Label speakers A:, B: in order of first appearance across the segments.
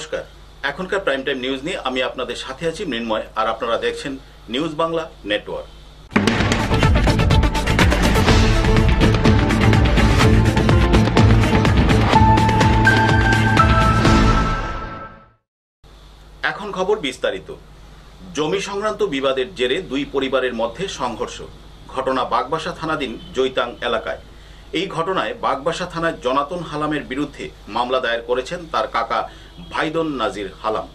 A: নমস্কার, এখনকার prime time news নিয়ে আমি আপনাদের সাথে আছি মৃন্ময়, আর আপনারা দেখছেন নিউজ বাংলা নেটওয়ার্ক। এখন খবর বিস্তারিত। জমি সংক্রান্ত বিবাদের জেরে দুই পরিবারের মধ্যে সংঘর্ষ। ঘটনা বাগবাসা থানাধীন জৈতাং এলাকায়। এই ঘটনায় বাগবাসা থানায় জনাতন হালামের বিরুদ্ধে মামলা দায়ের করেছেন তার কাকা ভাইদন নাজির হালাম।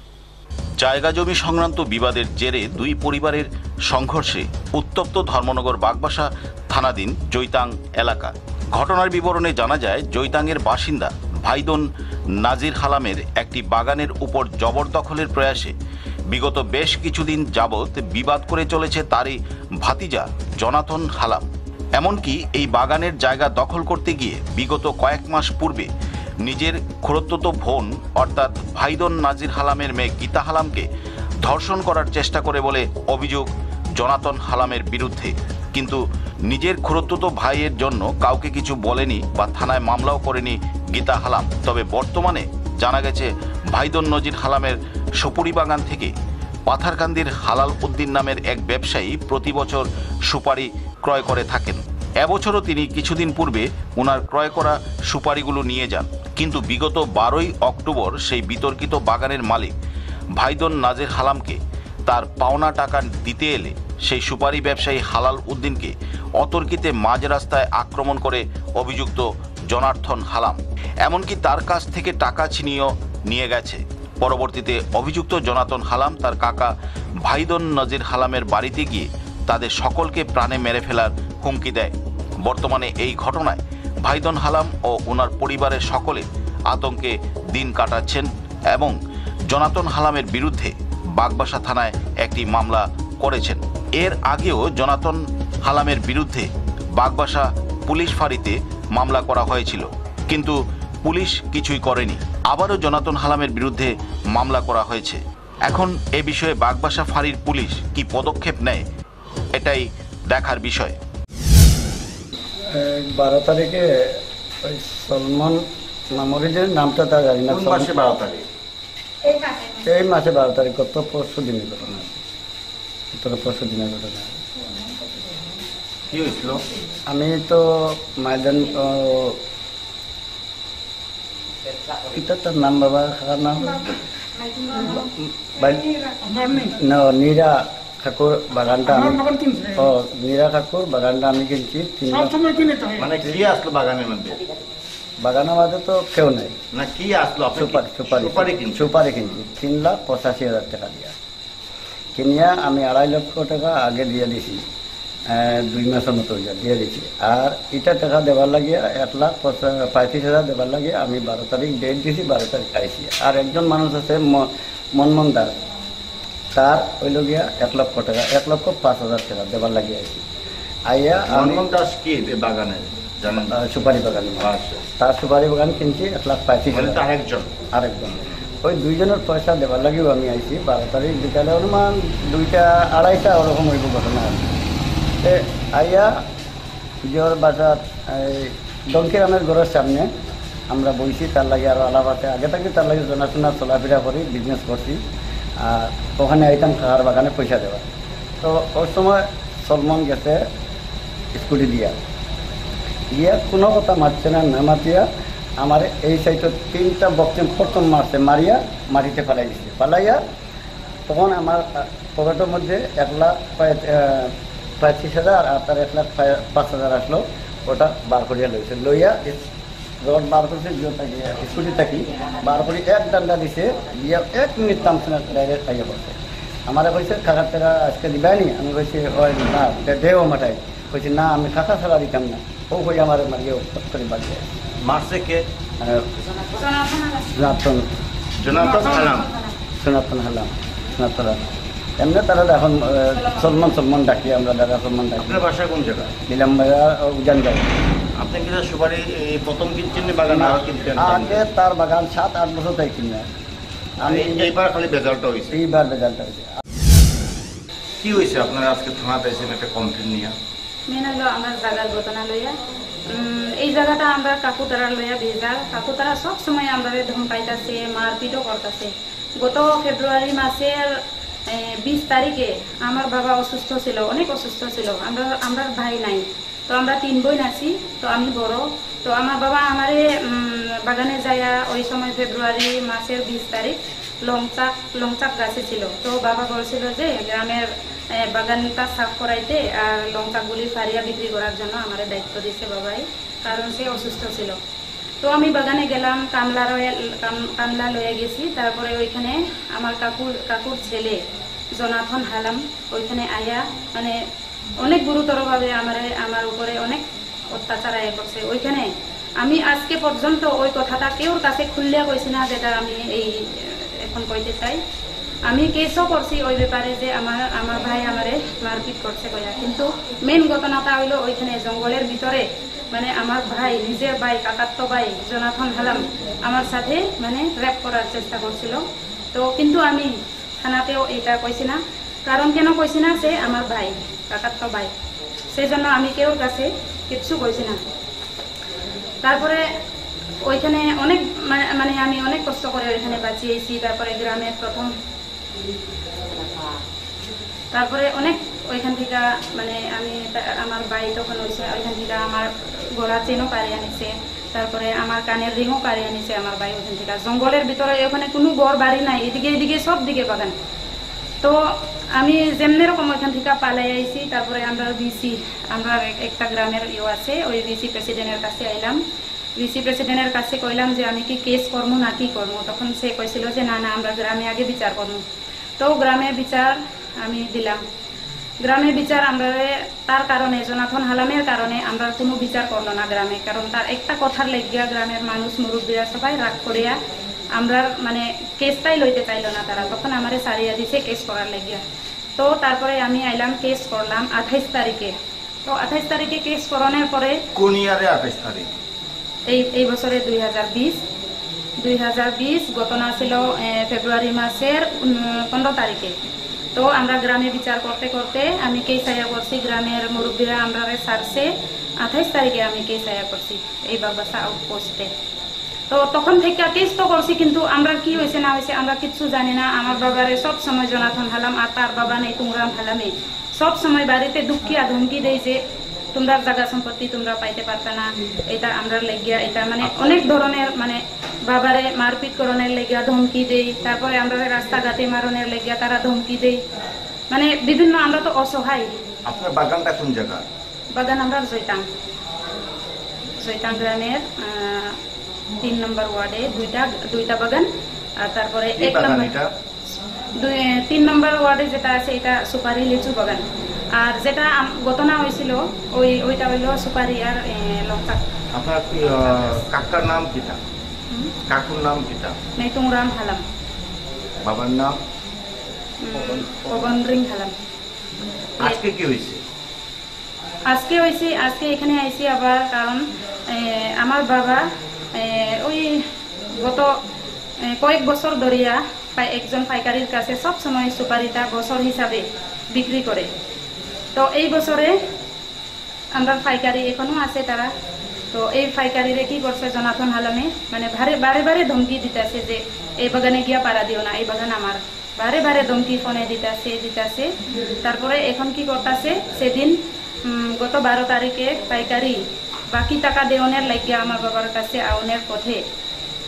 A: জায়গা জমি সংক্রান্ত বিবাদের জেরে দুই পরিবারের সংঘর্ষে উত্তপ্ত ধর্মনগর বাগবাসা থানাধীন জৈতাং এলাকা। ঘটনার বিবরণে জানা যায়, জৈতাংয়ের বাসিন্দা ভাইদন নাজির হালামের একটি বাগানের উপর জবরদখলের প্রয়াসে বিগত বেশ কিছুদিন যাবৎ বিবাদ করে চলেছে তারই ভাতিজা জনাতন হালাম। এমনকি এই বাগানের জায়গা দখল করতে গিয়ে বিগত কয়েক মাস পূর্বে নিজের খুড়তুতো বোন অর্থাৎ ভাইদন নাজির হালামের মেয়ে গীতা হালামকে ধর্ষণ করার চেষ্টা করে বলে অভিযোগ জনাতন হালামের বিরুদ্ধে। কিন্তু নিজের খুড়তুতো ভাইয়ের জন্য কাউকে কিছু বলেনি বা থানায় মামলাও করেনি গীতা হালাম। তবে বর্তমানে জানা গেছে ভাইদন নজির হালামের সুপুরি বাগান থেকে পাথারকান্দির হালাল উদ্দিন নামের এক ব্যবসায়ী প্রতি বছর সুপারি ক্রয় করে থাকেন। এবছরও তিনি কিছুদিন পূর্বে ওনার ক্রয় করা সুপারিগুলো নিয়ে যান। কিন্তু বিগত 12ই অক্টোবর সেই বিতর্কিত বাগানের মালিক ভাইদন নাজির হালামকে তার পাওনা টাকা দিতে এলে সেই সুপারি ব্যবসায়ী হালাল উদ্দিনকে অতর্কিতে মাঝ রাস্তায় আক্রমণ করে অভিযুক্ত জনার্থন হালাম। এমনকি তার কাছ থেকে টাকা ছিনিয়েও নিয়ে গেছে। পরবর্তীতে অভিযুক্ত জনাতন হালাম তার কাকা ভাইদন নাজির হালামের বাড়িতে গিয়ে তাদের সকলকে প্রাণে মেরে ফেলার হুমকি দেয়। বর্তমানে এই ঘটনায় ভাইদন হালাম ও ওনার পরিবারের সকলে আতঙ্কে দিন কাটাচ্ছেন এবং জনাতন হালামের বিরুদ্ধে বাগবাসা থানায় একটি মামলা করেছেন। এর আগেও জনাতন হালামের বিরুদ্ধে বাগবাসা পুলিশ ফাঁড়িতে মামলা করা হয়েছিল, কিন্তু পুলিশ কিছুই করেনি। আবারও জনাতন হালামের বিরুদ্ধে মামলা করা হয়েছে। এখন এ বিষয়ে বাগবাসা ফাঁড়ির পুলিশ কি পদক্ষেপ নেয়, এটাই দেখার বিষয়।
B: 12 তারিখে ওই সলমন নামরিজের নামটা তা জানি না।
A: 12 তারিখ
B: এই মাসে 12 তারিখ, গত পরশু দিনের ঘটনা। পরশু দিনের ঘটনা
A: কি হয়েছিল?
B: আমি তো মাইদান তার নাম বাবা খার নাম নীরা ঠাকুর বাগানটা আমি নীরা ঠাকুর বাগানটা আমি কিনছি।
A: মানে কি আসলো বাগানের মধ্যে?
B: বাগানের মাঝে তো কেউ নাই
A: না, কি আসলো?
B: সুপারি কিনছি 3,85,000 টাকা দিয়া কিনিয়া আমি 2.5 লক্ষ টাকা আগে দিয়ে দিছি। 2 মাসের মতো দিয়ে দিছি। আর এটা টাকা দেবার লাগিয়া 1,35,000 দেবার লাগিয়ে আমি 12 তারিখ ডেট দিছি, 12 তারিখ আইসি। আর একজন মানুষ আছে মনমোহন দাস, তার হইল গিয়া 1 লক্ষ টাকা, 1,05,000 টাকা দেবার লাগিয়ে আইসি। আইয়া
A: মনমোহন দাস কি বাগানে
B: সুপারি বাগান, তার সুপারি বাগান কিনছি 1,35,000। আরেকজন ওই 2 জনের পয়সা দেবার লাগিও আমি আইছি। 12 তারিখ বিকালে অনুমান 2টা 2:30 ওরকম হইব ঘটনা। আইয়া জোর বাজার ডঙ্কিরামের ঘরের সামনে আমরা বইছি। তার লাগে আরও আলাপ আছে, আগে থেকে তার লাগে জানাশোনা চলাফেরা করি, বিজনেস করছি। আর ওখানে আইতাম খাওয়ার বাগানে পয়সা দেওয়া। তো ওই সময় সলমন গেছে স্কুটি গিয়া কোনো কথা মারছে না, না মাতিয়া আমার এই সাইডে 3টা বক্সিং প্রথম মারছে, মারিয়া মাটিতে ফেলাই দিচ্ছে। ফেলাইয়া তখন আমার পকেটের মধ্যে 1,35,000 আর তার 1,05,000 আসলো। ওটা বার করিয়া লইছে, লইয়া রড বার করছে স্কুটি থাকি বার করে 1 ডান্ডা দিছে, দিয়া 1 মিনিট থামছে না, ডাইরেক্ট খাইয়া পড়ছে। আমার কইছে কাকার টাকা আজকে দিবানি? আমি কইছি ওই না দেও মাঠাই। কইছি না, আমি কাকা ছাড়া দিতাম না। ও কই আমার মারিয়ে করে বাড়ি
A: মারছে কে?
B: জনাতন হালাম। এমনি তারা এখন সলমান ডাকি, আমরা দাদা সলমান ডাকি।
A: আপনার বাসা কোন জায়গা?
B: নিলাম বাজার, উজান যায়।
A: আপনি কি সুপারি প্রথম কিনছেন বাগান?
B: আগে তার বাগান 7-8 বছর তাই কিনে। আমি
A: এইবার খালি বেজালটা হয়েছে।
B: এইবার বেজালটা হয়েছে।
A: কি হয়েছে আপনারা আজকে থানাতে এসেছেন একটা কমপ্লেন নিয়ে?
C: মেন হলো আমার জায়গার ঘটনা লইয়া এই জায়গাটা আমরা কাকু তারা লইয়া ভেজাল, কাকু তারা সব সময় আমরা ধমকাইতেছে, মারপিটও করতেছে। গত ফেব্রুয়ারি মাসের 20 তারিখে আমার বাবা অসুস্থ ছিল, অনেক অসুস্থ ছিল। আমরা ভাই নাই, তো আমরা 3 বোন আছি, তো আমি বড়। তো আমার বাবা আমারে বাগানে যাইয়া ওই সময় ফেব্রুয়ারি মাসের 20 তারিখ লংচাক গাছে ছিল। তো বাবা বলছিল যে গ্রামের বাগানটা সাফ করাইতে আর লঙ্কাগুলি ফারিয়া বিক্রি করার জন্য আমার দায়িত্ব দিছে বাবাই, কারণ সে অসুস্থ ছিল। তো আমি বাগানে গেলাম, কামলা লয়ে গেছি। তারপরে ওইখানে আমার কাকুর ছেলে জনাথন হালাম ওইখানে আয়া মানে অনেক গুরুতরভাবে আমার উপরে অনেক অত্যাচার আয়া করছে। ওইখানে আমি আজকে পর্যন্ত ওই কথাটা কেউর কাছে খুললে কইছি না, যেটা আমি এই এখন কইতে চাই। আমি কেসও করছি ওই ব্যাপারে যে আমার ভাই আমারে মারপিট করছে কইয়া, কিন্তু মেন ঘটনাটা হইলো ওইখানে জঙ্গলের ভিতরে মানে আমার ভাই, নিজের ভাই, কাকাত্ত ভাই জনাথন হালাম আমার সাথে মানে রেপ করার চেষ্টা করছিল। তো কিন্তু আমি থানাতেও এটা কইছি না, কারণ কেন কইছি না, সে আমার ভাই, কাকাত্ত ভাই, সেই জন্য আমি কেউর কাছে কিচ্ছু কইছি না। তারপরে ওইখানে অনেক মানে আমি অনেক কষ্ট করে ওইখানে বাঁচিয়েছি। তারপরে অনেক ওইখান থেকে মানে আমি আমার ভাই তখন হয়েছে, ওইখান থেকে আমার গলা চেনও কাড়ে আনিছে, তারপরে আমার কানের রিংও কাড়ে আনিছে আমার ভাই ওইখান থেকে। জঙ্গলের ভিতরে ওখানে কোনো ঘর বাড়ি নাই, এদিকে সব দিকে বাগান। তো আমি যেমনি রকম ওইখান থেকে পালাই আইছি। তারপরে আমরা একটা গ্রামের আছে, ওই ভিসি প্রেসিডেন্টের কাছে আইলাম। ভিসি প্রেসিডেন্টের কাছে কইলাম যে আমি কি কেস করবো না কি করবো। তখন সে কইছিল যে না আমরা গ্রামে আগে বিচার করবো। তো গ্রামে বিচার আমি দিলাম। গ্রামে বিচার আমরা তার কারণে, জনাথন হালামের কারণে আমরা কোনো বিচার করলো না গ্রামে, কারণ তার একটা কথার লেগিয়া গ্রামের মানুষ মুরব্বীরা সবাই রাগ করিয়া আমরা মানে কেসটাই লইতে চাইলো না তারা। তখন আমারে সারিয়া দিছে কেস করার লেগিয়া। তো তারপরে আমি আইলাম, কেস করলাম 28 তারিখে। তো 28 তারিখে কেস করানোর পরে
D: কোন ইয়ারে 28 তারিখ?
C: এই বছরে 2020 ঘটনা ছিল ফেব্রুয়ারি মাসের 15 তারিখে। তো আমরা গ্রামে বিচার করতে করতে আমি কেস আয়া করছি, গ্রামের মুরব্বীরা আমরা সারছে। 28 তারিখে আমি কেস আয়া করছি এই বাগবাসা আউটপোস্টে। তো তখন থেকে কেস তো করছি, কিন্তু আমরা কি হয়েছে না হয়েছে আমরা কিচ্ছু জানি না। আমার বাবারে সব সময় জনাথন হালাম আর তার বাবা নেই তুংরাম হালামে সব সময় বাড়িতে দুঃখিয়া ধমকি দেয় যে তোমরা জায়গা সম্পত্তি তোমরা পাইতে পারতা না, এটা আমরা লেগিয়া, এটা মানে অনেক ধরনের মানে বাবারে মারপিট করণের লেগিয়া ধমকি দেই। তারপরে আমরা রাস্তাঘাটে মারণের লেগিয়া তারা ধমকি দেই, মানে বিভিন্ন। আমরা তো অসহায়।
D: আপনার বাগানটা কোন জায়গা?
C: বাগান আমরা জয়তাং গ্রামের 3 নম্বর ওয়ার্ডে দুইটা বাগান। আর তারপরে 3 নম্বর ওয়ার্ডে যেটা আছে এটা সুপারি লিচু বাগান। আর যেটা ঘটনা হয়েছিল ওইটা হইলো সুপারি আর লঙ্কা।
D: আপনার কাকার নাম কিটা? কাকুর নাম কিটা?
C: নেতুংরাম হালাম।
D: বাবার নাম
C: পবন রিং হালাম।
D: আজকে কি হয়েছে?
C: আজকে এখানে আইছি আবার, কারণ আমার বাবা ওই গত কয়েক বছর ধরিয়া একজন পাইকারির কাছে সব সময় সুপারিটা বছর হিসাবে বিক্রি করে। তো এই বছরে আমরা পাইকারি এখনো আছে তারা। তো এই পাইকারিরে কি করছে জনাথন হালামে মানে বারে ধমকি দিতেছে যে এই বাগানে গিয়া পাড়া দিও না, এই বাগান আমার। বারে ধমকি ফোনে দিতেছে। তারপরে এখন কি করতেছে, সেদিন গত 12 তারিখে পাইকারি বাকি টাকা দেওয়ানের লাগিয়া আমার বাবার কাছে আউনের পথে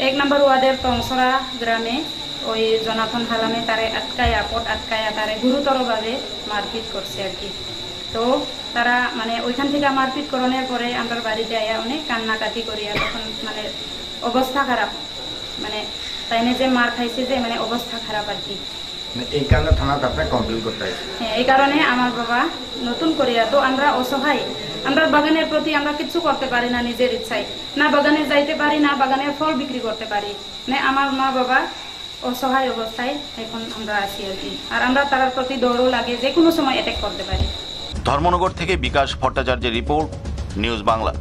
C: 1 নম্বর ওয়ার্ডের টংসরা গ্রামে ওই জনাথন হালামে তারে আটকায়া তারে গুরুতরভাবে মারপিট করছে আর কি। তো তারা মানে ওইখান থেকে মারপিট করানোর পরে আমরা বাড়িতে আয়া অনেক কান্নাকাটি করিয়া, তখন মানে অবস্থা খারাপ, মানে তাইনে যে মার খাইছে যে মানে অবস্থা খারাপ আর কি।
D: এই কারণে থানাতে আপনাকে কমপ্লেইন করতে হয়?
C: হ্যাঁ, এই কারণে আমার বাবা নতুন করিয়া। তো আমরা অসহায়, আমরা বাগানের প্রতি আমরা কিছু করতে পারি না নিজের ইচ্ছায়, না বাগানে যাইতে পারি, না বাগানের ফল বিক্রি করতে পারি, না আমার মা বাবা অসহায় অবস্থায় এখন আমরা আছি আর কি। আর আমরা তার প্রতি দৌড়ও লাগে, যে কোনো সময় অ্যাটাক করতে পারি।
A: ধর্মনগর থেকে বিকাশ ভট্টাচার্যের report, news Bangla.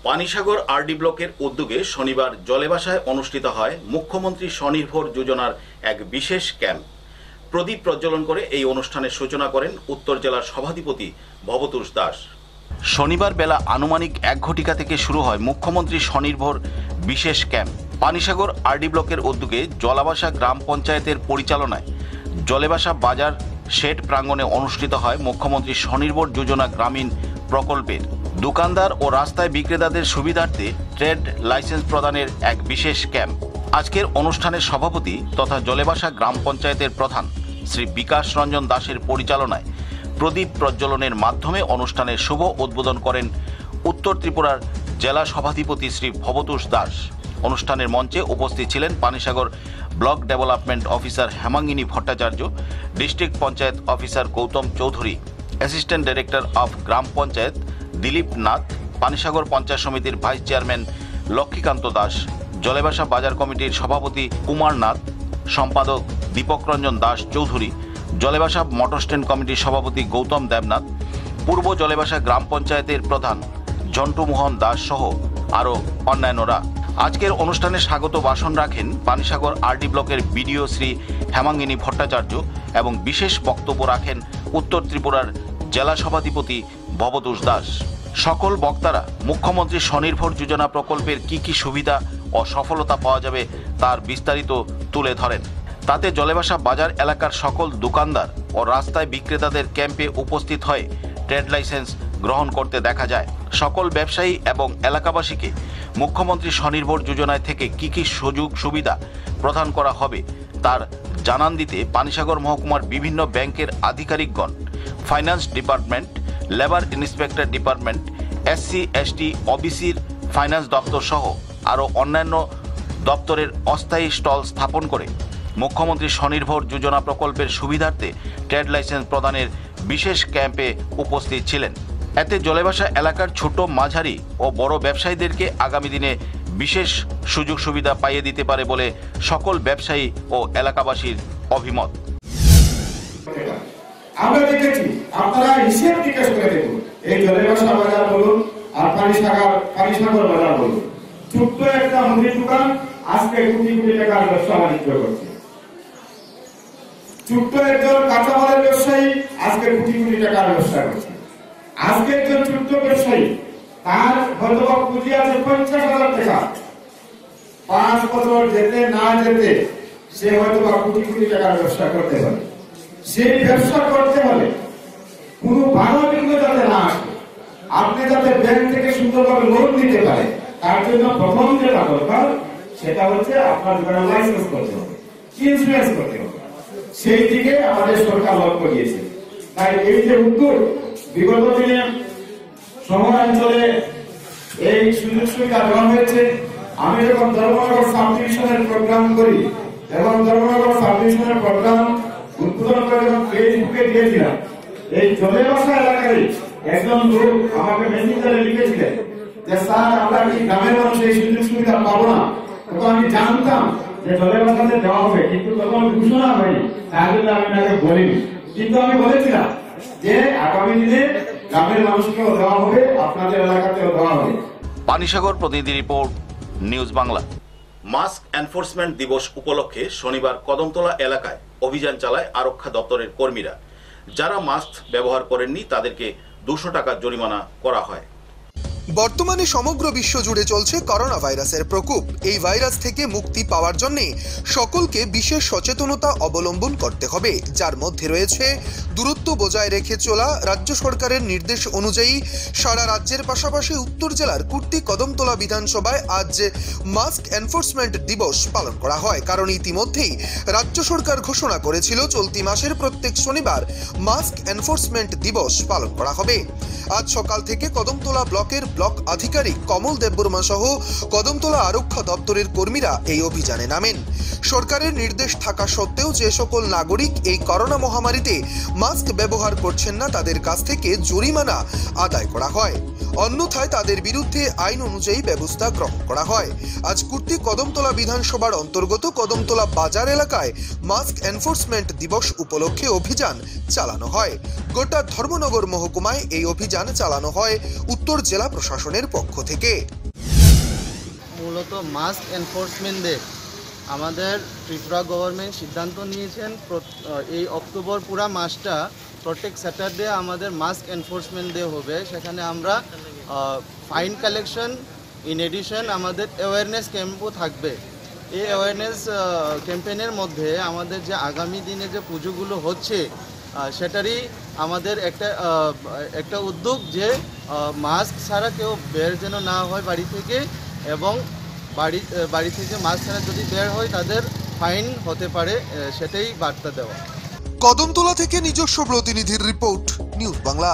A: Panisagar RD ব্লকের উদ্যোগে শনিবার জলেবাসায় অনুষ্ঠিত হয় মুখ্যমন্ত্রী স্বনির্ভর যোজনার এক বিশেষ ক্যাম্প। প্রদীপ প্রজ্বলন করে এই অনুষ্ঠানের সূচনা করেন উত্তর জেলার সভাধিপতি ভবতোষ দাস। শনিবার বেলা আনুমানিক 1 ঘটিকা থেকে শুরু হয় মুখ্যমন্ত্রী স্বনির্ভর বিশেষ ক্যাম্প। পানিসাগর আরডি ব্লকের উদ্যোগে জলাবাসা গ্রাম পঞ্চায়েতের পরিচালনায় জলেবাসা বাজার শেড প্রাঙ্গণে অনুষ্ঠিত হয় মুখ্যমন্ত্রী স্বনির্ভর যোজনা গ্রামীণ প্রকল্পের দোকানদার ও রাস্তায় বিক্রেতাদের সুবিধার্থে ট্রেড লাইসেন্স প্রদানের এক বিশেষ ক্যাম্প। আজকের অনুষ্ঠানের সভাপতি তথা জলেবাসা গ্রাম পঞ্চায়েতের প্রধান শ্রী বিকাশ রঞ্জন দাসের পরিচালনায় প্রদীপ প্রজ্বলনের মাধ্যমে অনুষ্ঠানের শুভ উদ্বোধন করেন উত্তর ত্রিপুরার জেলা সভাধিপতি শ্রী ভবতোষ দাস। অনুষ্ঠানের মঞ্চে উপস্থিত ছিলেন Panisagar block development officer Hemangini Bhattacharya, district panchayat officer Gautam Chowdhury, assistant director of gram panchayat Dilip Nath, Panisagar panchayat সমিতির ভাইস চেয়ারম্যান লক্ষ্মীকান্ত দাস, জলেবাসা বাজার কমিটির সভাপতি কুমার নাথ, সম্পাদক দীপক রঞ্জন দাস চৌধুরী, জলেবাসা মোটর স্ট্যান্ড কমিটির সভাপতি গৌতম দেবনাথ, পূর্ব জলেবাসা গ্রাম পঞ্চায়েতের প্রধান ঝন্টু মোহন দাস সহ আরও অন্যান্যরা। আজকের অনুষ্ঠানে স্বাগত ভাষণ রাখেন পানিসাগর আরডি ব্লকের বিডিও শ্রী হেমাঙ্গিনী ভট্টাচার্য এবং বিশেষ বক্তব্য রাখেন উত্তর ত্রিপুরার জেলা সভাধিপতি ভবতোষ দাস। সকল বক্তারা মুখ্যমন্ত্রী স্বনির্ভর যোজনা প্রকল্পের কি সুবিধা ও সফলতা পাওয়া যাবে তার বিস্তারিত তুলে ধরেন। তাতে জলেবাসা বাজার এলাকার সকল দোকানদার ও রাস্তায় বিক্রেতাদের ক্যাম্পে উপস্থিত হয়ে ট্রেড লাইসেন্স গ্রহণ করতে দেখা যায়। সকল ব্যবসায়ী এবং এলাকাবাসীকে মুখ্যমন্ত্রী স্বনির্ভর যোজনায় থেকে কি সুযোগ সুবিধা প্রদান করা হবে তার জানান দিতে পানিসাগর মহকুমার বিভিন্ন ব্যাংকের আধিকারিকগণ, finance department, labour inspector department, SC ST OBCর ফাইন্যান্স দপ্তর সহ আরও অন্যান্য দপ্তরের অস্থায়ী স্টল স্থাপন করে মুখ্যমন্ত্রী স্বনির্ভর যোজনা প্রকল্পের সুবিধার্থে ট্রেড লাইসেন্স প্রদানের বিশেষ ক্যাম্পে উপস্থিত ছিলেন। এতে জলেবাসা এলাকার ছোট, মাঝারি ও বড় ব্যবসায়ীদেরকে আগামী দিনে বিশেষ সুযোগ সুবিধা পাইয়ে দিতে পারে বলে সকল ব্যবসায়ী ও এলাকাবাসীর অভিমত।
E: আমরা দেখেছি, আপনারা হিসেব জিজ্ঞেস করে দেখুন, এই জলেবাসা বাজার বলুন আর পানিসাগর বাজার বলুন, ছোট্ট একটা মুদির দোকান আজকে কোটি কোটি টাকার ব্যবসা বাণিজ্য করছে। ছোট্ট একজন কাঁচামালের ব্যবসায়ী আজকে কোটি কোটি টাকার ব্যবসা করছে। আজকে একজন ছোট্ট ব্যবসায়ী, তার হয়তো পুঁজি আছে 50,000 টাকা, 5 বছর যেতে না যেতে সে হয়তো কোটি কোটি টাকার ব্যবসা করতে পারে। সেই ব্যবসা করতে হলে কোনো বাধা বিঘ্ন যাতে না আসে, আপনি যাতে ব্যাংক থেকে সুন্দরভাবে লোন দিতে পারে, তার জন্য প্রথম যেটা দরকার সেটা হচ্ছে আপনার দোকানে লাইসেন্স করতে হবে, ইন্স্যুরেন্স করতে হবে। সেই দিকে আমাদের সরকার লক্ষ্য দিয়েছে। তাই এই যে উদ্যোগ, বিগত দিনে শহরাঞ্চলে এই সুযোগ সুবিধা দেওয়া হয়েছে। আমি যখন ধর্মনগর সাব ডিভিশনের প্রোগ্রাম করি এবং ধর্মনগর সাব ডিভিশনের প্রোগ্রাম উদ্বোধন করে যখন ফেসবুকে দিয়েছিলাম, এই জলেবাসা এলাকায় একজন লোক আমাকে মেসেঞ্জারে লিখেছিলেন যে স্যার, আমরা কি গ্রামের মানুষ এই সুযোগ সুবিধা পাবো না? তখন আমি জানতাম যে জলেবাসাতে দেওয়া হবে, কিন্তু তখন ঘোষণা হয়নি, তার জন্য আমি তাকে বলিনি। কিন্তু আমি বলেছিলাম যে আগামী দিনে গ্রামের মানুষকেও দেওয়া হবে, আপনাদের এলাকাতেও দেওয়া হবে।
A: পানিসাগর প্রতিনিধি report, news Bangla. Mask enforcement দিবস উপলক্ষে শনিবার কদমতলা এলাকায় অভিযান চালায় আরক্ষা দপ্তরের কর্মীরা। যারা মাস্ক ব্যবহার করেননি তাদেরকে 200 টাকা জরিমানা করা হয়।
F: বর্তমানে সমগ্র বিশ্ব জুড়ে চলছে করোনা ভাইরাসের প্রকোপ। এই ভাইরাস থেকে মুক্তি পাওয়ার জন্য সকলকে বিশেষ সচেতনতা অবলম্বন করতে হবে, যার মধ্যে রয়েছে দূরত্ব বজায় রেখে চলা। রাজ্য সরকারের নির্দেশ অনুযায়ী সারা রাজ্যের পাশাপাশি উত্তর জেলার কুর্তি কদমতলা বিধানসভায় আজ মাস্ক এনফোর্সমেন্ট দিবস পালন করা হয়, কারণ ইতিমধ্যেই রাজ্য সরকার ঘোষণা করেছিল চলতি মাসের প্রত্যেক শনিবার মাস্ক এনফোর্সমেন্ট দিবস পালন করা হবে। আজ সকাল থেকে কদমতলা ব্লকের ব্লক আধিকারিক কমল দেববর্মা সহ কদমতলা আরক্ষা দপ্তরের কর্মীরা এই অভিযানে নামেন। সরকারের নির্দেশ থাকা সত্ত্বেও যে সকল নাগরিক এই করোনা মহামারীতে মাস্ক ব্যবহার করছেন না তাদের কাছ থেকে জরিমানা আদায় করা হয়, অন্যথায় তাদের বিরুদ্ধে আইন অনুযায়ী ব্যবস্থা গ্রহণ করা হয়। আজ কুর্তি কদমতলা বিধানসভার অন্তর্গত কদমতলা বাজার এলাকায় মাস্ক এনফোর্সমেন্ট দিবস উপলক্ষে অভিযান চালানো হয়। গোটা ধর্মনগর মহকুমায় এই অভিযান চালানো হয় উত্তর জেলা প্রশাসনের পক্ষ থেকে।
G: মূলত মাস্ক এনফোর্সমেন্ট ডে আমাদের ত্রিপুরা গভর্নমেন্ট সিদ্ধান্ত নিয়েছেন এই অক্টোবর পুরা মাসটা প্রত্যেক স্যাটারডে আমাদের মাস্ক এনফোর্সমেন্ট ডে হবে। সেখানে আমরা ফাইন কালেকশন ইন এডিশন আমাদের অ্যাওয়ারনেস ক্যাম্পও থাকবে। এই অ্যাওয়ারনেস ক্যাম্পেইনের মধ্যে আমাদের যে আগামী দিনে যে পুজোগুলো হচ্ছে সেটারই আমাদের একটা উদ্যোগ যে মাস্ক ছাড়া কেউ বের যেন না হয় বাড়ি থেকে, এবং বাড়ি থেকে মাস্ক ছাড়া যদি বের হয় তাদের ফাইন হতে পারে, সেটাই বার্তা দেওয়া।
F: কদমতলা থেকে নিজস্ব প্রতিনিধির রিপোর্ট, নিউজ বাংলা।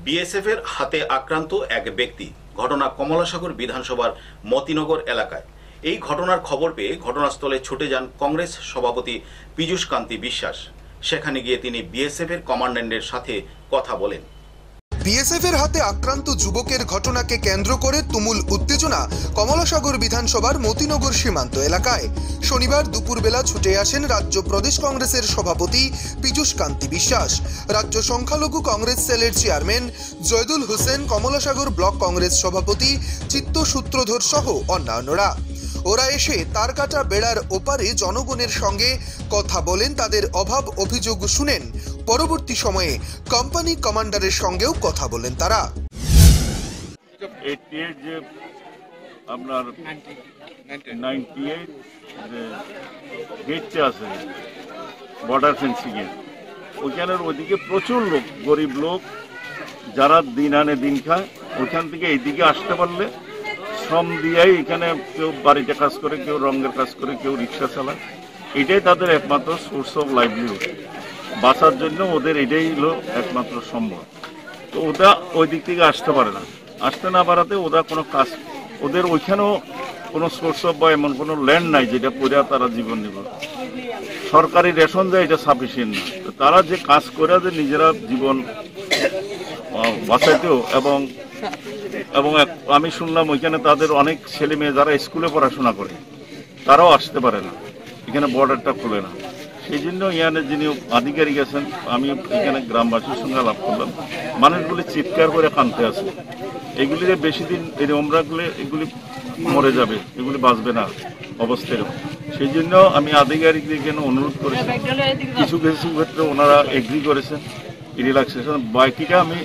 A: বিএসএফ এর হাতে আক্রান্ত এক ব্যক্তি, ঘটনা কমলাসাগর বিধানসভার মতিনগর এলাকায়। এই ঘটনার খবর পেয়ে ঘটনাস্থলে ছুটে যান কংগ্রেস সভাপতি পীযূষ কান্তি বিশ্বাস। সেখানে গিয়ে তিনি বিএসএফ এর কমান্ড্যান্টের সাথে কথা বলেন।
F: বিএসএফ এর হাতে আক্রান্ত যুবকের ঘটনাকে কেন্দ্র করে তুমুল উত্তেজনা কমলাসাগর বিধানসভার মতিনগর সীমান্ত এলাকায়। শনিবার দুপুরবেলা ছুটে আসেন রাজ্য প্রদেশ কংগ্রেসের সভাপতি পীযূষ কান্তি বিশ্বাস, রাজ্য সংখ্যালঘু কংগ্রেস সেলের চেয়ারম্যান জয়দুল হোসেন, কমলাসাগর ব্লক কংগ্রেস সভাপতি চিত্ত সূত্রধর সহ অন্যান্যরা। ওরা এসে তারকাটা বেড়ার ওপারে জনগণের সঙ্গে কথা বলেন, তাদের অভাব অভিযোগ শুনেন। পরবর্তী সময়ে কোম্পানি কমান্ডারের সঙ্গেও কথা বলেন তারা।
H: যে আপনার 98 যে গেটটা আছে বর্ডার ফেন্সিং এর, ওইখানের ওইদিকে প্রচুর লোক, গরিব লোক যারা দিন আনে দিন খায়, ওইখান থেকে এইদিকে আসতে পারলে শ্রম দিয়েই এখানে কেউ বাড়িতে কাজ করে, কেউ রঙের কাজ করে, কেউ রিক্সা চালায়। এটাই তাদের একমাত্র সোর্স অফ লাইভলিহুড। বাঁচার জন্য ওদের এটাই হলো একমাত্র সম্ভব। তো ওরা ওই দিক থেকে আসতে পারে না, আসতে না পারাতে ওরা কোনো কাজ, ওদের ওইখানেও কোনো সোর্স অফ বা এমন কোনো ল্যান্ড নাই যেটা পড়ে তারা জীবন নির্বাহ। সরকারি রেশন দেয়, এটা সাফিসিয়েন্ট না। তো তারা যে কাজ করে যে নিজেরা জীবন বাঁচাইতেও, এবং আমি শুনলাম ওইখানে তাদের অনেক ছেলে মেয়ে যারা স্কুলে পড়াশোনা করে তারাও আসতে পারে না, এখানে বর্ডারটা খুলে না। সেই জন্য ইয়ানে যিনি আধিকারিক আছেন, আমি এখানে গ্রামবাসীর সঙ্গে আলাপ করলাম, মানুষগুলি চিৎকার করে কাঁদতে আছে। এগুলি যে বেশি দিন এই ওমরাগুলি এগুলি মরে যাবে, এগুলি বাঁচবে না অবস্থায়। সেই জন্য আমি আধিকারিকদের এখানে অনুরোধ করেছি, কিছু কিছু ক্ষেত্রে ওনারা এগ্রি করেছেন রিল্যাক্সেশন। বাকিটা আমি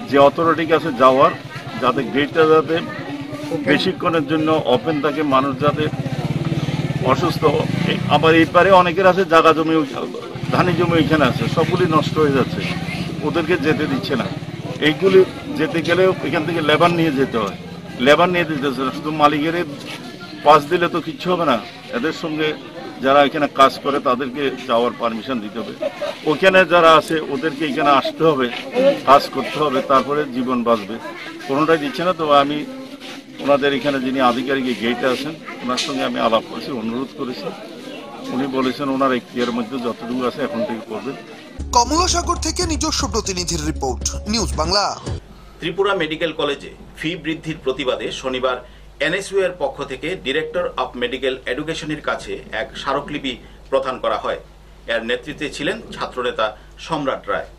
H: যে অথরিটি কাছে যাওয়ার, যাতে গেটটা যাতে বেশিক্ষণের জন্য ওপেন থাকে, মানুষ যাতে অসুস্থ। আবার এই পারে অনেকের আছে জায়গা জমি, ধানি জমি ওইখানে আছে, সবগুলি নষ্ট হয়ে যাচ্ছে, ওদেরকে যেতে দিচ্ছে না। এইগুলি যেতে গেলে এখান থেকে লেবার নিয়ে যেতে হয়, লেবার নিয়ে দিতেছে না, শুধু মালিকের পাস দিলে তো কিচ্ছু হবে না। এদের সঙ্গে যারা এখানে কাজ করে তাদেরকে যাওয়ার পারমিশন দিতে হবে। ওখানে যারা আছে ওদেরকে এখানে আসতে হবে, কাজ করতে হবে, তারপরে জীবন বাঁচবে। কোনোটাই দিচ্ছে না। তো আমি ওনাদের এখানে যিনি আধিকারিক গেটে আছেন, ওনার সঙ্গে আমি আলাপ করেছি, অনুরোধ করেছি। উনি বলেছেন ওনার এখতিয়ারের মধ্যে যতটুকু আছে এখন থেকে করবেন।
F: কমলাসাগর থেকে নিজস্ব প্রতিনিধির report, news Bangla.
A: Tripura medical কলেজে ফি বৃদ্ধির প্রতিবাদে শনিবার এনএসইউ এর পক্ষ থেকে ডিরেক্টর অফ মেডিকেল এডুকেশনের কাছে এক স্মারকলিপি প্রদান করা হয়। এর নেতৃত্বে ছিলেন ছাত্রনেতা সম্রাট রায়।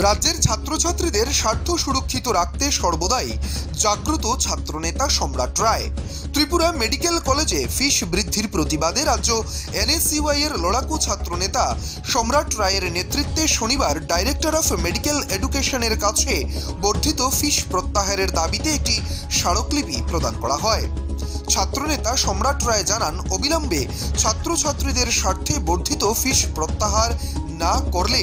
F: রাজ্যের ছাত্রছাত্রীদের স্বার্থ সুরক্ষিত রাখতে সর্বদাই জাগ্রত ছাত্রনেতা সম্রাট রায়। ত্রিপুরা মেডিকেল কলেজে ফিস বৃদ্ধির প্রতিবাদে রাজ্য এনএসইউআই এর লড়াকু ছাত্রনেতা সম্রাট রায়ের নেতৃত্বে শনিবার ডাইরেক্টর অফ মেডিকেল এডুকেশনের কাছে বর্ধিত ফিস প্রত্যাহারের দাবিতে একটি স্মারকলিপি প্রদান করা হয়। ছাত্রনেতা সম্রাট রায় জানান, অবিলম্বে ছাত্রছাত্রীদের স্বার্থে বর্ধিত ফিস প্রত্যাহার না করলে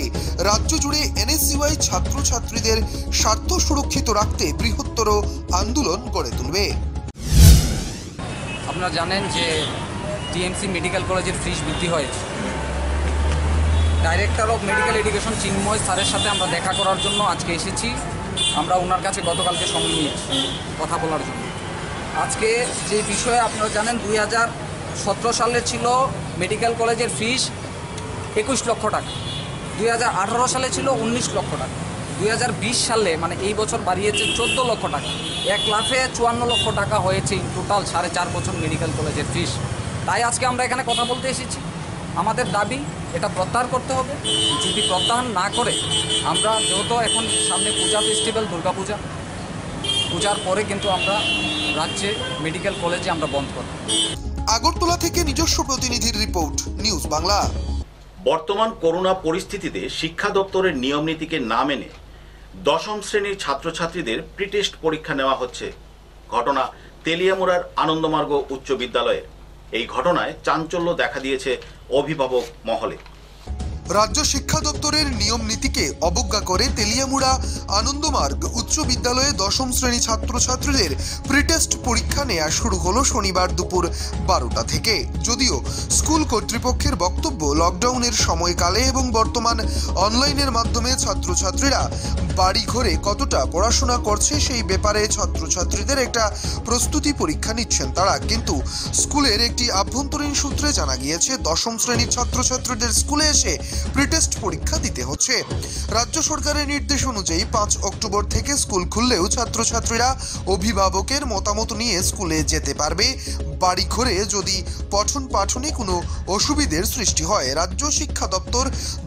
F: রাজ্য জুড়ে এনএসইউআই ছাত্রছাত্রীদের স্বার্থ সুরক্ষিত রাখতে বৃহত্তর আন্দোলন গড়ে তুলবে।
I: আপনারা জানেন যে টিএমসি মেডিকেল কলেজের ফিস বৃদ্ধি হয়েছে। ডাইরেক্টর অফ মেডিকেল এডুকেশন চিন্ময় স্যারের সাথে আমরা দেখা করার জন্য আজকে এসেছি। আমরা ওনার কাছে গতকালকে সময় নিয়েছি কথা বলার জন্য। আজকে যে বিষয়ে আপনারা জানেন 2017 সালে ছিল মেডিকেল কলেজের ফিস 21 লক্ষ টাকা, 2018 সালে ছিল 19 লক্ষ টাকা, 2020 সালে মানে এই বছর বাড়িয়েছে 14 লক্ষ টাকা। 1,54 লক্ষ টাকা হয়েছে ইন টোটাল 4.5 বছর মেডিকেল কলেজের ফিস। তাই আজকে আমরা এখানে কথা বলতে এসেছি। আমাদের দাবি এটা প্রত্যাহার করতে হবে। যদি প্রত্যাহার না করে আমরা, যেহেতু এখন সামনে পূজা ফেস্টিভ্যাল, দুর্গাপূজা, পূজার পরে কিন্তু আমরা রাজ্যে মেডিকেল কলেজে আমরা বন্ধ করব।
F: আগরতলা থেকে নিজস্ব প্রতিনিধির রিপোর্ট, নিউজ বাংলা।
A: বর্তমান করোনা পরিস্থিতিতে শিক্ষা দপ্তরের নিয়ম নীতিকে না মেনে দশম শ্রেণীর ছাত্রছাত্রীদের প্রিটেস্ট পরীক্ষা নেওয়া হচ্ছে। ঘটনা তেলিয়ামুড়ার আনন্দমার্গ উচ্চ বিদ্যালয়ের। এই ঘটনায় চাঞ্চল্য দেখা দিয়েছে অভিভাবক মহলে।
F: রাজ্য শিক্ষা দপ্তরের নিয়ম নীতিকে অবজ্ঞা করে তেলিয়ামুড়া আনন্দমার্গ উচ্চ বিদ্যালয়ে দশম শ্রেণী ছাত্রছাত্রীদের প্রিটেস্ট পরীক্ষা নেওয়া শুরু হলো শনিবার দুপুর 12টা থেকে। যদিও স্কুল কর্তৃপক্ষের বক্তব্য, লকডাউনের সময়কালে এবং বর্তমান অনলাইনের মাধ্যমে ছাত্রছাত্রীরা বাড়ি ঘরে কতটা পড়াশোনা করছে সেই ব্যাপারে ছাত্রছাত্রীদের একটা প্রস্তুতি পরীক্ষা নিচ্ছেন তারা। কিন্তু স্কুলের একটি আভ্যন্তরীণ সূত্রে জানা গিয়েছে দশম শ্রেণীর ছাত্রছাত্রীদের স্কুলে এসে প্রিটেস্ট পরীক্ষা দিতে হচ্ছে। রাজ্য সরকারের নির্দেশ অনুযায়ী 5 অক্টোবর থেকে স্কুল খুললেও ছাত্রছাত্রীরা অভিভাবকের মতামত নিয়ে স্কুলে যেতে পারবে। বাড়ি ঘরে যদি পঠন পাঠনে কোনো অসুবিধার সৃষ্টি হয়, রাজ্য শিক্ষা দপ্তর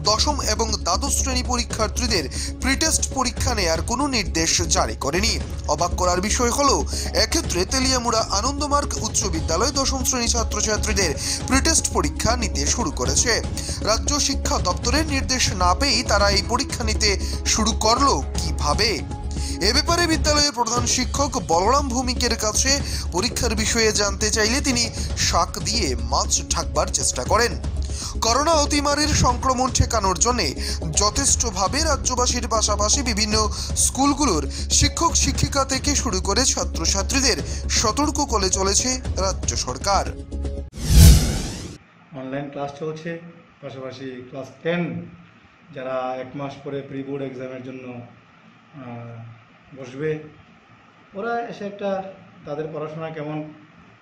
F: দশম এবং দ্বাদশ শ্রেণী পরীক্ষার্থীদের প্রিটেস্ট পরীক্ষা নেয়ার কোনো নির্দেশ জারি করেনি। অবাক করার বিষয় হলো, এক্ষেত্রে তেলিয়ামুড়া আনন্দমার্গ উচ্চ বিদ্যালয় দশম শ্রেণী ছাত্রছাত্রীদের প্রিটেস্ট পরীক্ষা নিতে শুরু করেছে। রাজ্য শিক্ষা দপ্তরের নির্দেশ না পেয়েই তারা এই পরীক্ষা নিতে শুরু করলো কিভাবে? এ ব্যাপারে বিদ্যালয়ের প্রধান শিক্ষক বলরাম ভৌমিকের কাছে পরীক্ষার বিষয়ে জানতে চাইলে তিনি শাক দিয়ে মাছ ঢাকবার চেষ্টা করেন। করোনা অতিমারির সংক্রমণ ঠেকানোর জন্য যথেষ্টভাবে রাজ্যবাসীর পাশাপাশি বিভিন্ন স্কুলগুলোর শিক্ষক শিক্ষিকা থেকে শুরু করে ছাত্রছাত্রীদের সতর্ক করে চলেছে রাজ্য সরকার।
J: অনলাইন ক্লাস চলছে, পাশাপাশি ক্লাস 10 যারা 1 মাস পরে প্রি বোর্ড এক্সামের জন্য বসবে, ওরা এসে একটা তাদের পড়াশোনা কেমন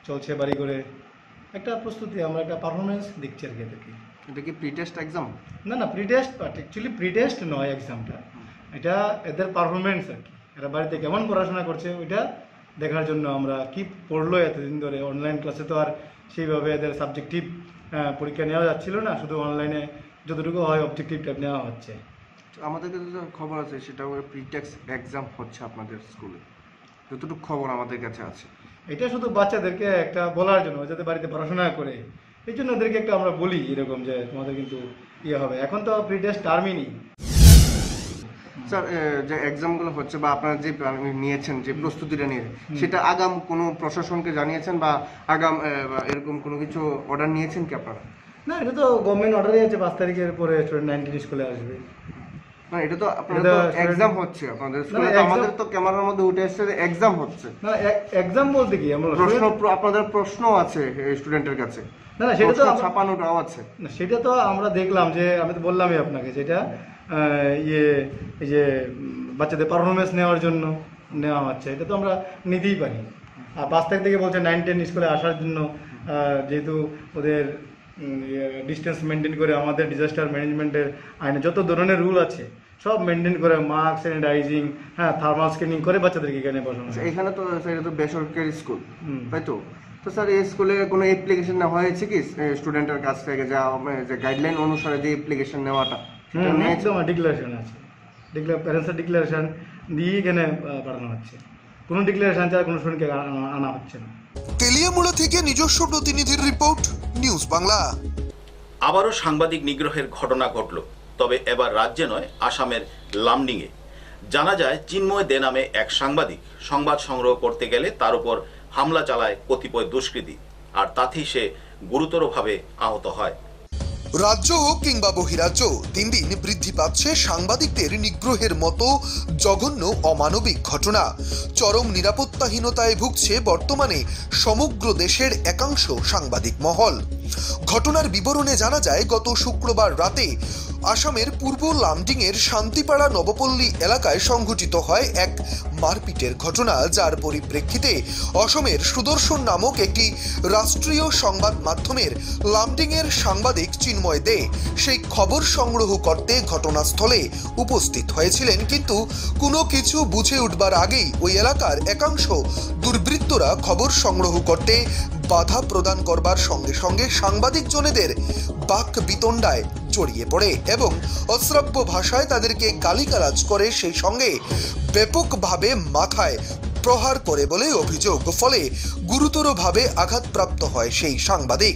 J: চলছে বাড়ি করে একটা প্রস্তুতি, আমরা একটা পারফরমেন্স দিচ্ছি আর কি এদেরকে।
D: এটা কি প্রিটেস্ট এক্সাম?
J: না প্রিটেস্ট, অ্যাকচুয়ালি প্রিটেস্ট নয় এক্সামটা, এটা এদের পারফরমেন্স আর কি। এরা বাড়িতে কেমন পড়াশোনা করছে ওইটা দেখার জন্য আমরা কি পড়লো এতদিন ধরে। অনলাইন ক্লাসে তো আর সেইভাবে এদের সাবজেক্টিভ পরীক্ষা নেওয়া যাচ্ছিল না, শুধু অনলাইনে যতটুকু হয় অবজেক্টিভ টাইপ নেওয়া হচ্ছে।
D: আমাদের কাছে যে খবর আছে সেটা প্রিটেস্ট এক্সাম হচ্ছে আপনাদের স্কুলে, যতটুকু খবর আমাদের কাছে আছে।
J: এটা শুধু বাচ্চাদেরকে একটা বলার জন্য, যাতে বাড়িতে পড়াশোনা করে, এই জন্য ওদেরকে একটা আমরা বলি এরকম যে তোমাদের কিন্তু ইয়ে হবে। এখন তো প্রিটেস্ট টার্মই নেই।
D: স্যার, যে এক্সামগুলো হচ্ছে বা আপনারা যে নিয়েছেন, যে প্রস্তুতিটা নিয়ে, সেটা আগাম কোনো প্রশাসনকে জানিয়েছেন বা আগাম এরকম কোনো কিছু অর্ডার নিয়েছেন কি আপনারা?
J: না, এটা তো গভর্নমেন্ট অর্ডারই আছে, 5 তারিখের পরে স্টুডেন্ট 19 স্কুলে আসবে।
D: না, এটা তো আপনাদের এক্সাম হচ্ছে আপনাদের স্কুলে, আমাদের তো ক্যামেরার মধ্যে উঠে এসেছে এক্সাম হচ্ছে।
J: না, এক্সাম বলতে কি, আমরা
D: প্রশ্ন, আপনাদের প্রশ্ন আছে স্টুডেন্টের কাছে।
J: না, সেটা তো
D: ছাপানোটাও আছে।
J: না, সেটা তো আমরা দেখলাম যে, আমি তো বললামই আপনাকে, যেটা এই যে বাচ্চাদের পারফরমেন্স নেওয়ার জন্য নেওয়া হচ্ছে, এটা তো আমরা নিতেই পারি। আর 5 তারিখ থেকে বলছে 9-10 স্কুলে আসার জন্য, যেহেতু ওদের ডিস্টেন্স মেনটেন করে আমাদের ডিজাস্টার ম্যানেজমেন্টের আইনে যত ধরনের রুল আছে সব মেনটেন করে, মাস্ক, স্যানিটাইজিং, থার্মাল স্ক্রিনিং করে বাচ্চাদেরকে এখানে বসানো।
D: এখানে তো এটা তো বেসরকারি স্কুল, তাই তো? তো স্যার, এই স্কুলে কোনো অ্যাপ্লিকেশন নেওয়া হয়েছে কি স্টুডেন্টের কাছ থেকে, যে গাইডলাইন অনুসারে যে অ্যাপ্লিকেশন নেওয়াটা?
J: একদম ডিক্লারেশন আছে, প্যারেন্টসের ডিক্লারেশন দিয়ে এখানে পাঠানো হচ্ছে। কোনো ডিক্লারেশন ছাড়া কোনো স্টুডেন্টকে আনা হচ্ছে না।
F: তেলিয়ামুড়া থেকে নিজস্ব প্রতিনিধির রিপোর্ট, নিউজ বাংলা।
A: আবারও সাংবাদিক নিগ্রহের ঘটনা ঘটল, তবে এবার রাজ্যে নয়, আসামের লামডিংয়ে। জানা যায়, চিন্ময় দে নামে এক সাংবাদিক সংবাদ সংগ্রহ করতে গেলে তার উপর হামলা চালায় কতিপয় দুষ্কৃতী, আর তাতেই সে গুরুতরভাবে আহত হয়।
F: রাজ্য হোক কিংবা বহিরাজ্য, দিন দিন বৃদ্ধি পাচ্ছে সাংবাদিকদের নিগ্রহের মতো জঘন্য অমানবিক ঘটনা। চরম নিরাপত্তাহীনতায় ভুগছে বর্তমানে সমগ্র দেশের একাংশ সাংবাদিক মহল। ঘটনার বিবরণে জানা যায়, গত শুক্রবার রাতে আসামের পূর্ব লামডিংয়ের শান্তিপাড়া নবপল্লী এলাকায় সংঘটিত হয় এক মারপিটের ঘটনা, যার পরিপ্রেক্ষিতে অসমের সুদর্শন নামক একটি রাষ্ট্রীয় সংবাদ মাধ্যমের লামডিংয়ের সাংবাদিক চিন্ময় দে সেই খবর সংগ্রহ করতে ঘটনাস্থলে উপস্থিত হয়েছিলেন। কিন্তু কোনো কিছু বুঝে উঠবার আগেই ওই এলাকার একাংশ দুর্বৃত্তরা খবর সংগ্রহ করতে বাধা প্রদান করবার সঙ্গে সঙ্গে সাংবাদিক জনেদের বাক বিতণ্ডায় জড়িয়ে পড়ে এবং অশ্রাব্য ভাষায় তাদেরকে গালিগালাজ করে, সেই সঙ্গে ব্যাপকভাবে মাথায় প্রহার করে বলে অভিযোগ। ফলে গুরুতরভাবে আঘাতপ্রাপ্ত হয় সেই সাংবাদিক।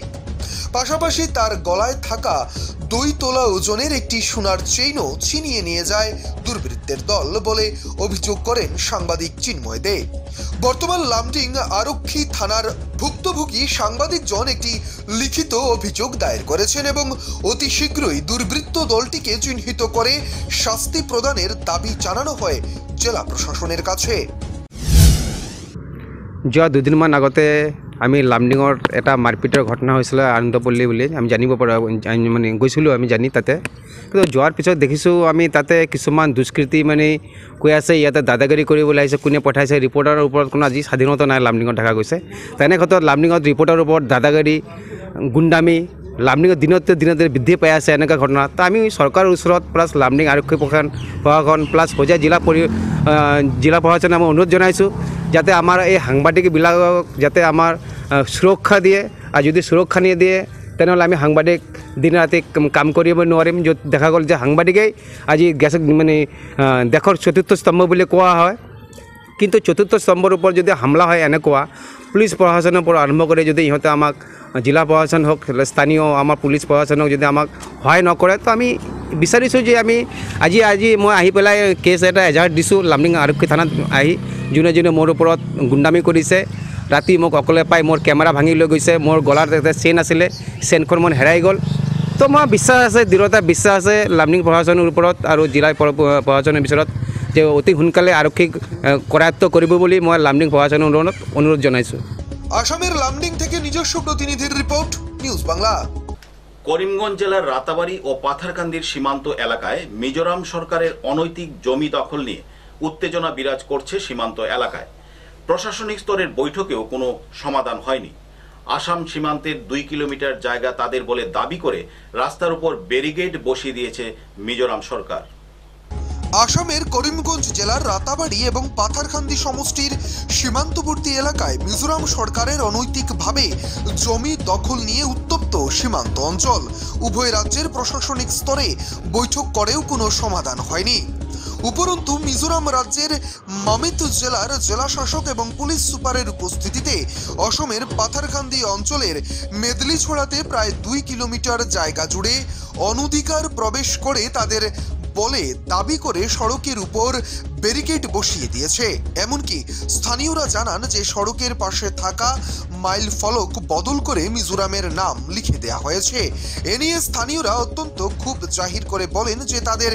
F: পাশাপাশি তার গলায় থাকা 2 তোলা ওজনের একটি সোনার চেইনও ছিনিয়ে নিয়ে যায় দুর্বৃত্তের দল বলে অভিযোগ করেন সাংবাদিক চিন্ময় দে। বর্তমান লামডিং আরক্ষী থানার ভুক্তভোগী সাংবাদিকজন একটি লিখিত অভিযোগ দায়ের করেছেন এবং অতি শীঘ্রই দুর্বৃত্ত দলটিকে চিহ্নিত করে শাস্তি প্রদানের দাবি জানানো হয় জেলা প্রশাসনের কাছে।
K: যোৱা দুদিনমান আগতে আমি লামডিঙৰ এটা মাৰপিটৰ ঘটনা হৈছিলে আনন্দপল্লী বুলি আমি জানিব পৰা মানে গৈছিলোঁ আমি জানি তাতে, কিন্তু যোৱাৰ পিছত দেখিছোঁ আমি তাতে কিছুমান দুষ্কৃতি মানে কৈ আছে ইয়াতে দাদাগিৰি কৰিবলৈ আহিছে, কোনে পঠাইছে, ৰিপৰ্টাৰৰ ওপৰত কোনো আজি স্বাধীনতা নাই লামডিঙত দেখা গৈছে। তেনে ক্ষেত্ৰত লামডিঙত ৰিপৰ্টাৰৰ ওপৰত দাদাগিৰি গুণ্ডামি লামডিঙত দিনতে বৃদ্ধি পাই আছে এনেকুৱা ঘটনা। তো আমি চৰকাৰৰ ওচৰত প্লাছ লামডিং আৰক্ষী প্ৰশাসন প্লাছ হোজাই জিলা প্ৰশাসনে আমি অনুৰোধ জনাইছোঁ যাতে আমাৰ এই সাংবাদিকবিলাকক যাতে আমাৰ সুৰক্ষা দিয়ে, আৰু যদি সুৰক্ষা নিদিয়ে তেনেহ'লে আমি সাংবাদিক দিন ৰাতি কাম কৰিব নোৱাৰিম। য'ত দেখা গ'ল যে সাংবাদিকেই আজি মানে দেশৰ চতুৰ্থ স্তম্ভ বুলি কোৱা হয়, কিন্তু চতুৰ্থ স্তম্ভৰ ওপৰত যদি হামলা হয় এনেকুৱা পুলিচ প্ৰশাসনৰ পৰা আৰম্ভ কৰি যদি ইহঁতে আমাক জিলা প্ৰশাসন হওক স্থানীয় আমাৰ পুলিচ প্ৰশাসনক যদি আমাক সহায় নকৰে, তো আমি বিচাৰিছোঁ যে আমি আজি মই আহি পেলাই কেছ এটা এজাহাৰ দিছোঁ লামডিং আৰক্ষী থানাত আহি, যোনে যোনে মোৰ ওপৰত গুণ্ডামি কৰিছে। ৰাতি মোক অকলে পাই মোৰ কেমেৰা ভাঙি লৈ গৈছে, মোৰ গলাৰ এটা চেইন আছিলে, চেইনখন মোৰ হেৰাই গ'ল। তো মোৰ বিশ্বাস আছে, দৃঢ়তা বিশ্বাস আছে লামডিং প্ৰশাসনৰ ওপৰত আৰু জিলা প্ৰশাসনৰ ভিতৰত যে অতি সোনকালে আৰক্ষীক কৰায়ত্ব কৰিব বুলি মই লামডিং প্ৰশাসনৰ অনুৰোধ জনাইছোঁ।
F: আসামের লামডিং থেকে নিজস্ব প্রতিনিধির রিপোর্ট, নিউজ বাংলা।
A: করিমগঞ্জ জেলার রাতাবাড়ি ও পাথারকান্দির সীমান্ত এলাকায় মিজোরাম সরকারের অনৈতিক জমি দখল নিয়ে উত্তেজনা বিরাজ করছে সীমান্ত এলাকায়। প্রশাসনিক স্তরের বৈঠকেও কোনো সমাধান হয়নি। আসাম সীমান্তের 2 কিলোমিটার জায়গা তাদের বলে দাবি করে রাস্তার উপর ব্যারিকেড বসিয়ে দিয়েছে মিজোরাম সরকার।
F: আসামের করিমগঞ্জ জেলার রাতাবাড়ি এবং পাথারকান্দি সমষ্টির সীমান্তবর্তী এলাকায় মিজোরাম সরকারের অনৈতিকভাবে জমি দখল নিয়ে উত্তপ্ত সীমান্ত অঞ্চল। উভয় রাজ্যের প্রশাসনিক স্তরে বৈঠক করেও কোনো সমাধান হয়নি। উপরন্তু মিজোরাম রাজ্যের মামিত জেলার জেলাশাসক এবং পুলিশ সুপারের উপস্থিতিতে অসমের পাথারকান্দি অঞ্চলের মেদলিছড়াতে প্রায় 2 কিলোমিটার জায়গা জুড়ে অনধিকার প্রবেশ করে তাদের বলে দাবি করে সড়কের উপর ব্যারিকেড বসিয়ে দিয়েছে। এমনকি স্থানীয়রা জানান যে সড়কের পাশে থাকা মাইল ফলক বদল করে মিজোরামের নাম লিখে দেওয়া হয়েছে। এ নিয়ে স্থানীয়রা অত্যন্ত ক্ষোভ জাহির করে বলেন যে তাদের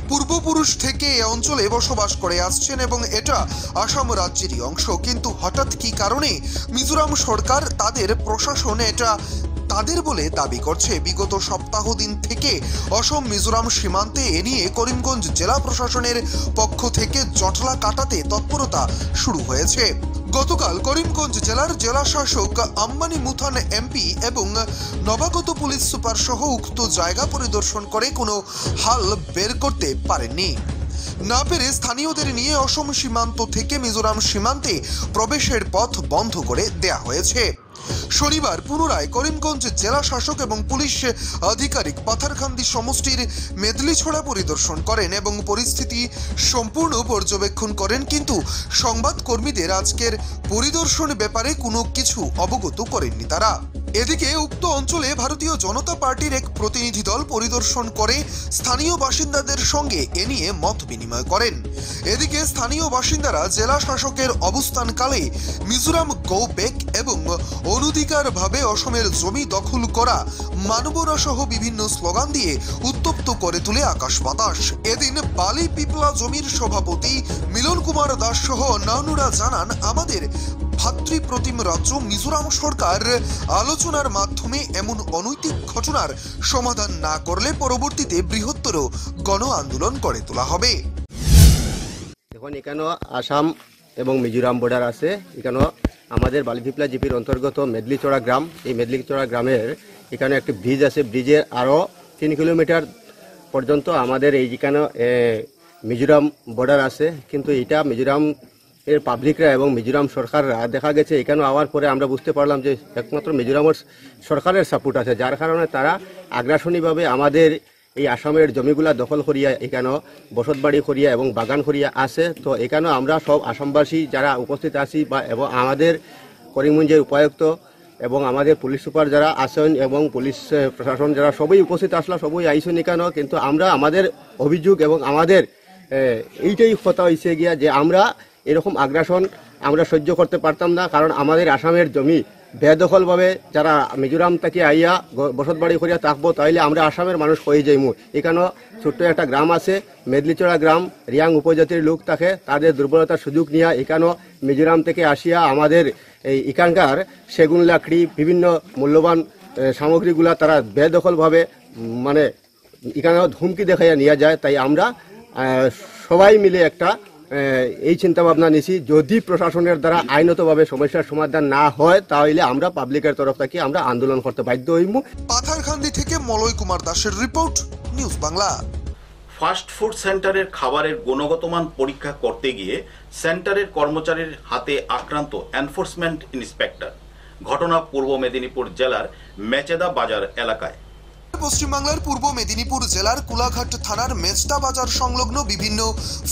F: পূর্বপুরুষ থেকে এ অঞ্চলে বসবাস করে আসছেন এবং এটা আসাম রাজ্যেরই অংশ, কিন্তু হঠাৎ কি কারণে মিজোরাম সরকার তাদের প্রশাসন এটা তাদের বলে দাবি করছে। বিগত সপ্তাহ দিন থেকে অসম মিজোরাম সীমান্তে এ নিয়ে করিমগঞ্জ জেলা প্রশাসনের পক্ষ থেকে জটলা কাটাতে তৎপরতা শুরু হয়েছে। গতকাল করিমগঞ্জ জেলার জেলা শাসক আম্বানি মুথান এমপি এবং নবাগত পুলিশ সুপার সহ উক্ত জায়গা পরিদর্শন করে কোনো হাল বের করতে পারেননি। না পেরে স্থানীয়দের নিয়ে অসম সীমান্ত থেকে মিজোরাম সীমান্তে প্রবেশের পথ বন্ধ করে দেয়া হয়েছে। শনিবার পুনরায় করিমগঞ্জ জেলা শাসক এবং পুলিশ আধিকারিক পাথারকান্দি সমষ্টির মেদলিছড়া পরিদর্শন করেন এবং পরিস্থিতি সম্পূর্ণ পর্যবেক্ষণ করেন, কিন্তু সংবাদ কর্মীদের আজকের পরিদর্শন ব্যাপারে কোনো কিছু অবগত করেননি তারা। এদিকে উক্ত অঞ্চলে ভারতীয় জনতা পার্টির এক প্রতিনিধি দল পরিদর্শন করে স্থানীয় বাসিন্দাদের সঙ্গে এ নিয়ে মত বিনিময় করেন। এদিকে স্থানীয় বাসিন্দারা জেলা শাসকের অবস্থানকালে মিজোরাম গো ব্যাক এবং অনধিকারভাবে অসমের জমি দখল করা মানবরা সহ বিভিন্ন স্লোগান দিয়ে উত্তপ্ত করে তুলে আকাশ বাতাস। এদিন বালি পিপলা জমির সভাপতি মিলন কুমার দাস সহ অন্যান্যরা জানান, আমাদের ভাতৃপ্রতিম রাজ্য মিজোরাম সরকার আলোচনার মাধ্যমে এমন অনৈতিক ঘটনার সমাধান না করলে পরবর্তীতে বৃহত্তর গণ আন্দোলন করে তোলা হবে।
L: দেখুন, এখানে আসাম এবং মিজোরাম বর্ডার আছে। এখানে আমাদের বালিপিপলা জিপির অন্তর্গত মেদলিছড়া গ্রাম, এই মেদলিছড়া গ্রামের এখানে একটি ব্রিজ আছে। ব্রিজের আরও 3 কিলোমিটার পর্যন্ত আমাদের এইখানে মিজোরাম বর্ডার আছে, কিন্তু এটা মিজোরাম এর পাবলিকরা এবং মিজোরাম সরকাররা দেখা গেছে এখানে আওয়ার পরে আমরা বুঝতে পারলাম যে একমাত্র মিজোরামের সরকারের সাপোর্ট আছে, যার কারণে তারা আগ্রাসনীভাবে আমাদের এই আসামের জমিগুলা দখল করিয়া এখানে বসতবাড়ি করিয়া এবং বাগান করিয়া আছে। তো এখানে আমরা সব আসামবাসী যারা উপস্থিত আছি বা এবং আমাদের করিমগঞ্জের উপায়ুক্ত এবং আমাদের পুলিশ সুপার যারা আসেন এবং পুলিশ প্রশাসন যারা সবই উপস্থিত আসলা, সবই আইসেন কেন, কিন্তু আমরা আমাদের অভিযোগ এবং আমাদের এইটাই কথা হয়েছে গিয়া যে আমরা এরকম আগ্রাসন আমরা সহ্য করতে পারতাম না। কারণ আমাদের আসামের জমি বেদখলভাবে যারা মিজোরাম থেকে আইয়া বসত বাড়ি করিয়া থাকবো, তাইলে আমরা আসামের মানুষ হয়ে যাইমু। এখানেও ছোট্ট একটা গ্রাম আছে, মেদলিচড়া গ্রাম, রিয়াং উপজাতির লোক থাকে, তাদের দুর্বলতার সুযোগ নিয়ে এখানেও মিজোরাম থেকে আসিয়া আমাদের এই এখানকার সেগুন লাকড়ি বিভিন্ন মূল্যবান সামগ্রীগুলা তারা বেদখলভাবে মানে এখানেও হুমকি দেখাইয়া নিয়ে যায়। তাই আমরা সবাই মিলে একটা এই চিন্তা ভাবনা নিছি, যদি প্রশাসনের দ্বারা আইনতভাবে সমস্যার সমাধান না হয় তাহলে আমরা পাবলিকের তরফ থেকে আমরা আন্দোলন করতে বাধ্য হইব।
F: পাথারকান্দি থেকে মলয় কুমার দাসের report, news Bangla.
A: Fast food সেন্টারের খাবারের গুণগত মান পরীক্ষা করতে গিয়ে সেন্টারের কর্মচারীর হাতে আক্রান্ত এনফোর্সমেন্ট ইন্সপেক্টর। ঘটনা পূর্ব মেদিনীপুর জেলার মেচেদা বাজার এলাকায়।
F: পশ্চিমবাংলার পূর্ব মেদিনীপুর জেলার কুলাঘাট থানার মেচদা বাজার সংলগ্ন বিভিন্ন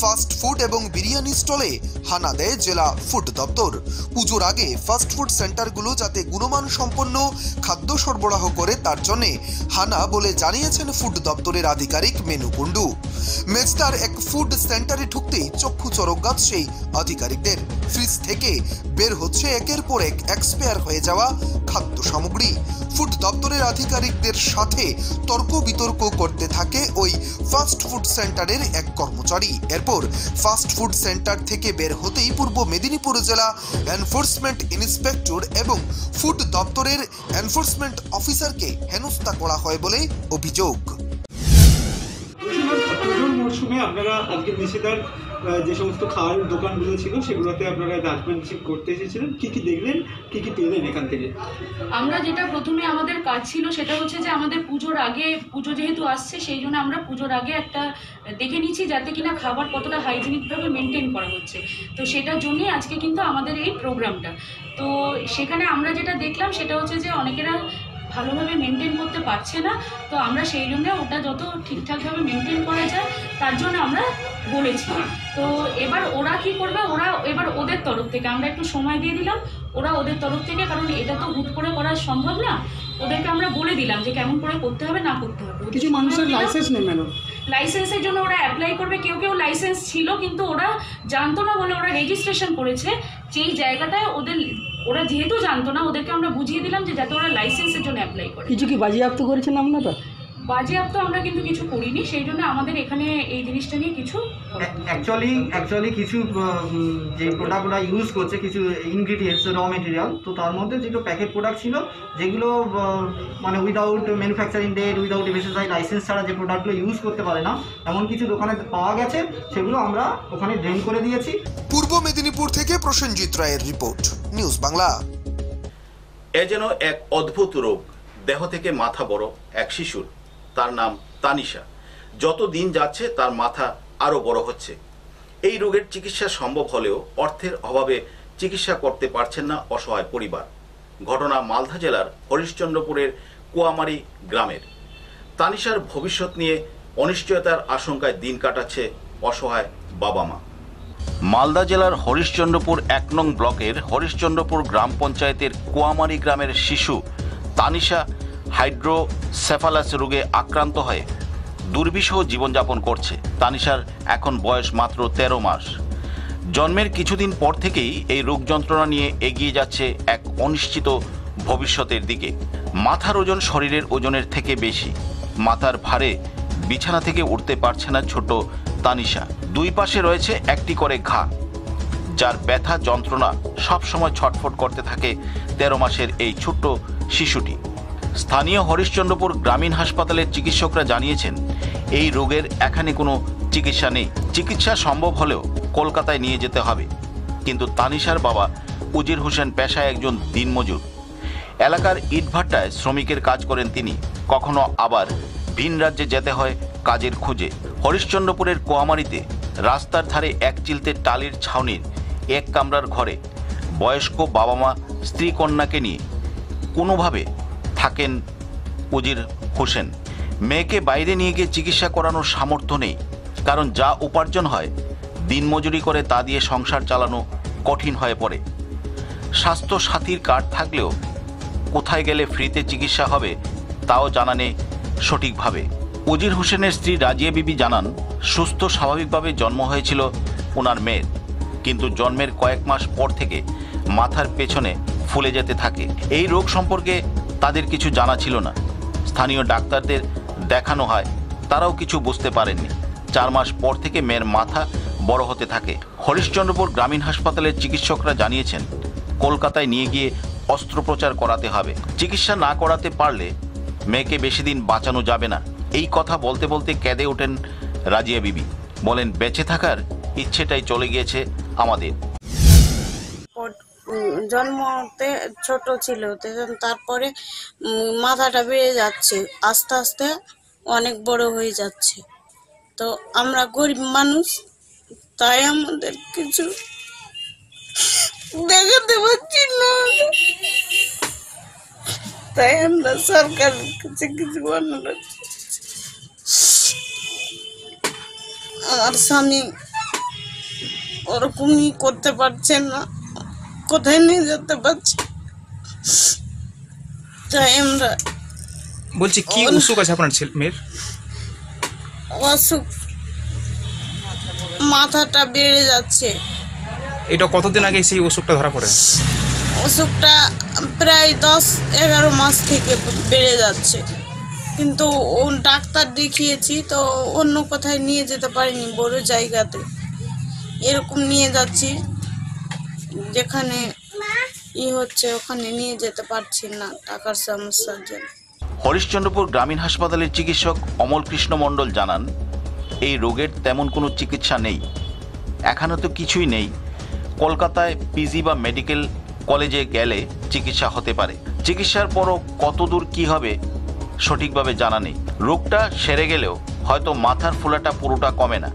F: ফাস্ট ফুড এবং বিরিয়ানি স্টলে হানা দেয় জেলা ফুড দপ্তর। পুজোর আগে ফাস্ট ফুড সেন্টারগুলো যাতে গুণমান সম্পন্ন খাদ্য সরবরাহ করে তার জন্য হানা বলে জানিয়েছেন ফুড দপ্তরের আধিকারিক মেনু কুন্ডু। মেচদার এক ফুড সেন্টারে ঢুকতেই চক্ষু চরকগাছ সেই আধিকারিকদের। ফ্রিজ থেকে বের হচ্ছে একের পর এক এক্সপায়ার হয়ে যাওয়া খাদ্য সামগ্রী। ফুড দপ্তরের আধিকারিকদের সাথে তর্ক বিতর্ক করতে থাকে ওই ফাস্ট ফুড সেন্টারের এক কর্মচারী। এরপর ফাস্ট ফুড সেন্টার থেকে বের হতেই পূর্ব মেদিনীপুর জেলা এনফোর্সমেন্ট ইন্সপেক্টর এবং ফুড দপ্তরের এনফোর্সমেন্ট অফিসারকে হেনস্থা করা হয় বলে অভিযোগ।
M: মরশুমে আপনারা আজকে মেচেদার যে সমস্ত খাওয়ার দোকানগুলো ছিল সেগুলোতে আপনারা ডাস্টবিন করতে এসেছিলেন, কি কি দেখলেন, কি কি পেলেন এখান থেকে?
N: আমরা যেটা প্রথমে আমাদের কাজ ছিল সেটা হচ্ছে যে আমাদের পুজোর আগে, পুজো যেহেতু আসছে সেই জন্য আমরা পুজোর আগে একটা দেখে নিচ্ছি যাতে কিনা খাবার কতটা হাইজিনিকভাবে মেনটেন করা হচ্ছে। তো সেটার জন্যই আজকে কিন্তু আমাদের এই প্রোগ্রামটা। তো সেখানে আমরা যেটা দেখলাম সেটা হচ্ছে যে অনেকেরা ভালোভাবে মেনটেন করতে পারছে না। তো আমরা সেই জন্য ওটা যত ঠিকঠাকভাবে মেনটেন করা যায় তার জন্য আমরা বলেছি। তো এবার ওরা কি করবে, ওরা এবার ওদের তরফ থেকে আমরা একটু সময় দিয়ে দিলাম, ওরা ওদের তরফ থেকে, কারণ এটা তো হুট করে করা সম্ভব না, ওদেরকে আমরা বলে দিলাম যে কেমন করে করতে হবে না করতে হবে।
M: কিছু মানুষের লাইসেন্স নেই ম্যাডাম,
N: লাইসেন্সের জন্য ওরা অ্যাপ্লাই করবে, কেউ কেউ লাইসেন্স ছিল কিন্তু ওরা জানতো না বলে ওরা রেজিস্ট্রেশন করেছে। যেই জায়গাটায় ওরা যেহেতু জানতো না, ওদেরকে আমরা বুঝিয়ে দিলাম যে যাতে ওরা লাইসেন্সের জন্য অ্যাপ্লাই করে।
M: কিছু কি বাজেয়াপ্ত করেছেন আপনারা?
N: বাজেয়াপ্ত আমরা কিন্তু কিছু করিনি, সেই জন্য আমাদের এখানে এই জিনিসটা নিয়ে কিছু
O: অ্যাকচুয়ালি কিছু যে প্রোডাক্টগুলো ইউজ করছে, কিছু ইনগ্রিডিয়েন্টস র মেটেরিয়াল, তো তার মধ্যে যেগুলো প্যাকেট প্রোডাক্ট ছিল যেগুলো মানে without manufacturing date, without FSSAI license ছাড়া যে প্রোডাক্টগুলো ইউজ করতে পারে না এমন কিছু দোকানে পাওয়া গেছে, সেগুলো আমরা ওখানে ড্রেন করে দিয়েছি।
F: পূর্ব মেদিনীপুর থেকে প্রসেনজিৎ রায়ের রিপোর্ট, নিউজ বাংলা।
A: এ যেন এক অদ্ভুত রোগ। দেহ থেকে মাথা বড় এক শিশুর, তার নাম তানিশা। যত দিন যাচ্ছে তার মাথা আরো বড় হচ্ছে। এই রোগের চিকিৎসা সম্ভব হলেও অর্থের অভাবে চিকিৎসা করতে পারছেন না অসহায় পরিবার। ঘটনা মালদা জেলার হরিশ্চন্দ্রপুরের কুয়ামারি গ্রামের। তানিশার ভবিষ্যৎ নিয়ে অনিশ্চয়তার আশঙ্কায় দিন কাটাচ্ছে অসহায় বাবা মা। মালদা জেলার হরিশ্চন্দ্রপুর 1 নং ব্লকের হরিশ্চন্দ্রপুর গ্রাম পঞ্চায়েতের কুয়ামারি গ্রামের শিশু তানিশা হাইড্রোসেফালাস রোগে আক্রান্ত হয়ে দুর্বিষহ জীবনযাপন করছে। তানিশার এখন বয়স মাত্র 13 মাস। জন্মের কিছুদিন পর থেকেই এই রোগ যন্ত্রণা নিয়ে এগিয়ে যাচ্ছে এক অনিশ্চিত ভবিষ্যতের দিকে। মাথার ওজন শরীরের ওজনের থেকে বেশি। মাথার ভারে বিছানা থেকে উঠতে পারছে না ছোট তানিশা। দুই পাশে রয়েছে একটি করে ঘা, যার ব্যথা যন্ত্রণা সবসময় ছটফট করতে থাকে 13 মাসের এই ছোট্ট শিশুটি। স্থানীয় হরিশ্চন্দ্রপুর গ্রামীণ হাসপাতালের চিকিৎসকরা জানিয়েছেন এই রোগের এখানে কোনো চিকিৎসা নেই। চিকিৎসা সম্ভব হলেও কলকাতায় নিয়ে যেতে হবে। কিন্তু তানিশার বাবা উজির হোসেন পেশায় একজন দিনমজুর। এলাকার ইটভাটায় শ্রমিকের কাজ করেন তিনি। কখনো আবার ভিন রাজ্যে যেতে হয় কাজের খুঁজে। হরিশ্চন্দ্রপুরের কোয়ামারিতে রাস্তার ধারে এক চিলতে টালির ছাউনির এক কামরার ঘরে বয়স্ক বাবা মা স্ত্রী কন্যাকে নিয়ে কোনোভাবে থাকেন উজির হোসেন। মেয়েকে বাইরে নিয়ে গিয়ে চিকিৎসা করানোর সামর্থ্য নেই, কারণ যা উপার্জন হয় দিনমজুরি করে তা দিয়ে সংসার চালানো কঠিন হয়ে পড়ে। স্বাস্থ্য সাথীর কার্ড থাকলেও কোথায় গেলে ফ্রিতে চিকিৎসা হবে তাও জানা নেই সঠিকভাবে। উজির হোসেনের স্ত্রী রাজিয়া বিবি জানান, সুস্থ স্বাভাবিকভাবে জন্ম হয়েছিল ওনার মেয়ের, কিন্তু জন্মের কয়েক মাস পর থেকে মাথার পেছনে ফুলে যেতে থাকে। এই রোগ সম্পর্কে তাদের কিছু জানা ছিল না। স্থানীয় ডাক্তারদের দেখানো হয়, তারাও কিছু বুঝতে পারেননি। 4 মাস পর থেকে মেয়ের মাথা বড় হতে থাকে। হরিশ্চন্দ্রপুর গ্রামীণ হাসপাতালের চিকিৎসকরা জানিয়েছেন, কলকাতায় নিয়ে গিয়ে অস্ত্রোপচার করাতে হবে। চিকিৎসা না করাতে পারলে মেয়েকে বেশি দিন বাঁচানো যাবে না। এই কথা বলতে বলতে কেঁদে ওঠেন রাজিয়া বিবি। বলেন, বেঁচে থাকার ইচ্ছেটাই চলে গিয়েছে আমাদের।
P: জন্মতে ছোট ছিল, তারপরে মাথাটা বেড়ে যাচ্ছে, আস্তে আস্তে অনেক বড় হয়ে যাচ্ছে। তো আমরা গরিব মানুষ, তাই আমাদের কিছু দেখাতে পারছি না, তাই আমরা সরকারের কাছে কিছু অনুরোধ। আমার স্বামী ওরকমই করতে পারছে না, কোথায় নিয়ে যেতে পারছি, তাই আমরা
Q: বলছি। কি অসুখ আছে আপনার মেয়ের?
P: অসুখ, মাথাটা বেড়ে যাচ্ছে।
Q: এটা কতদিন আগে সেই অসুখটা ধরা পড়ে?
P: অসুখটা প্রায় 10-11 মাস থেকে বেড়ে যাচ্ছে, কিন্তু ডাক্তার দেখিয়েছি, তো অন্য কোথায় নিয়ে যেতে পারিনি, বড় জায়গাতে এরকম নিয়ে যাচ্ছি, যেখানে হচ্ছে ওখানে নিয়ে যেতে পারছি না টাকার সমস্যার জন্য।
A: হরিশ্চন্দ্রপুর গ্রামীণ হাসপাতালের চিকিৎসক অমল কৃষ্ণ মণ্ডল জানান, এই রোগের তেমন কোনো চিকিৎসা নেই, এখানে তো কিছুই নেই। কলকাতায় পিজি বা মেডিকেল কলেজে গেলে চিকিৎসা হতে পারে। চিকিৎসার পরও কতদূর কি হবে সঠিকভাবে জানা নেই। রোগটা সেরে গেলেও হয়তো মাথার ফোলাটা পুরোটা কমে না,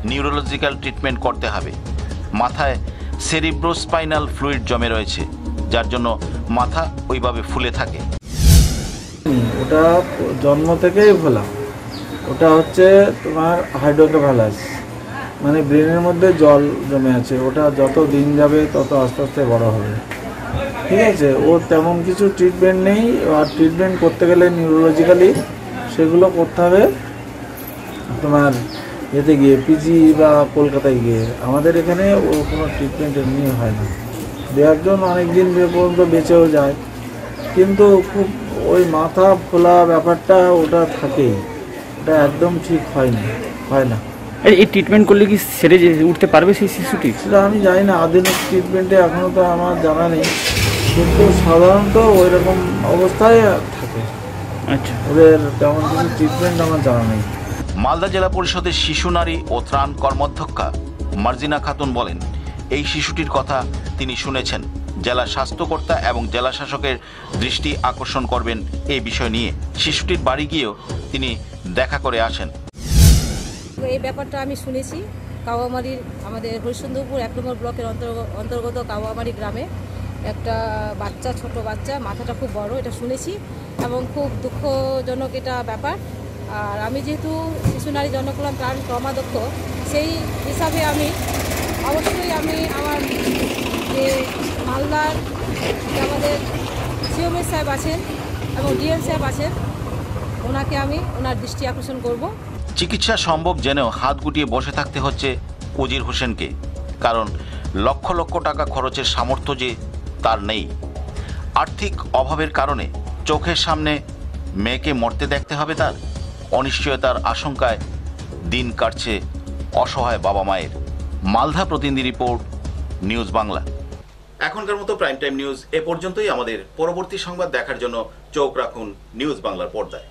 A: নিউরোলজিক্যাল ট্রিটমেন্ট করতে হবে। মাথায় সেরিব্রোস্পাইনাল ফ্লুইড জমে রয়েছে, যার জন্য মাথা ওইভাবে ফুলে থাকে।
R: ওটা জন্ম থেকেই ফোলা, ওটা হচ্ছে তোমার হাইড্রোকেফালাস, মানে ব্রেনের মধ্যে জল জমে আছে। ওটা যত দিন যাবে তত আস্তে আস্তে বড় হবে, ঠিক আছে। ওর তেমন কিছু ট্রিটমেন্ট নেই, আর ট্রিটমেন্ট করতে গেলে নিউরোলজিক্যালি সেগুলো করতে হবে তোমার এতে গিয়ে পিজি বা কলকাতায় গিয়ে। আমাদের এখানে ও কোনো ট্রিটমেন্ট এমনি হয় না। দু একজন অনেক দিন পর্যন্ত বেঁচেও যায়, কিন্তু খুব ওই মাথা ফোলা ব্যাপারটা ওটা থাকেই, ওটা একদম ঠিক হয় না।
Q: এই ট্রিটমেন্ট করলে কি সেরে উঠতে পারবে সেই শিশুটি?
R: সেটা আমি জানি না, আধুনিক ট্রিটমেন্টে এখনও তো আমার জানা নেই, কিন্তু সাধারণত ওই রকম অবস্থায় থাকে।
Q: আচ্ছা,
R: ওদের তেমন কিছু ট্রিটমেন্ট আমার জানা নেই।
A: মালদা জেলা পরিষদের শিশু, নারী ও ত্রাণ কর্মাধ্যক্ষা মার্জিনা খাতুন বলেন, এই শিশুটির কথা তিনি শুনেছেন। জেলা স্বাস্থ্যকর্তা এবং জেলা শাসকের দৃষ্টি আকর্ষণ করবেন এই বিষয় নিয়ে। শিশুটির বাড়ি গিয়েও তিনি দেখা করে আসেন।
S: এই ব্যাপারটা আমি শুনেছি কাওয়ামারির, আমাদের হরিশ্চন্দ্রপুর 1 নম্বর ব্লকের অন্তর্গত কাওয়ামারি গ্রামে একটা বাচ্চা, ছোট বাচ্চা, মাথাটা খুব বড়, এটা শুনেছি এবং খুব দুঃখজনক এটা ব্যাপার। আর আমি যেহেতু শিশু নারী জনকল্যাণ ত্রাণ কর্মাধ্যক্ষ, সেই হিসাবে আমি অবশ্যই আমার যে মালদার আমাদের সিওমের সাহেব আছেন এবং ডিএম সাহেব আছেন, ওনাকে আমি ওনার দৃষ্টি আকর্ষণ করব।
A: চিকিৎসা সম্ভব জেনেও হাত গুটিয়ে বসে থাকতে হচ্ছে উজির হোসেনকে, কারণ লক্ষ লক্ষ টাকা খরচের সামর্থ্য যে তার নেই। আর্থিক অভাবের কারণে চোখের সামনে মেয়েকে মরতে দেখতে হবে তার। অনিশ্চয়তার আশঙ্কায় দিন কাটছে অসহায় বাবা মায়ের। মালদা প্রতিনিধি রিপোর্ট, নিউজ বাংলা। এখনকার মতো প্রাইম টাইম নিউজ এ পর্যন্তই। আমাদের পরবর্তী সংবাদ দেখার জন্য চোখ রাখুন নিউজ বাংলার পর্দায়।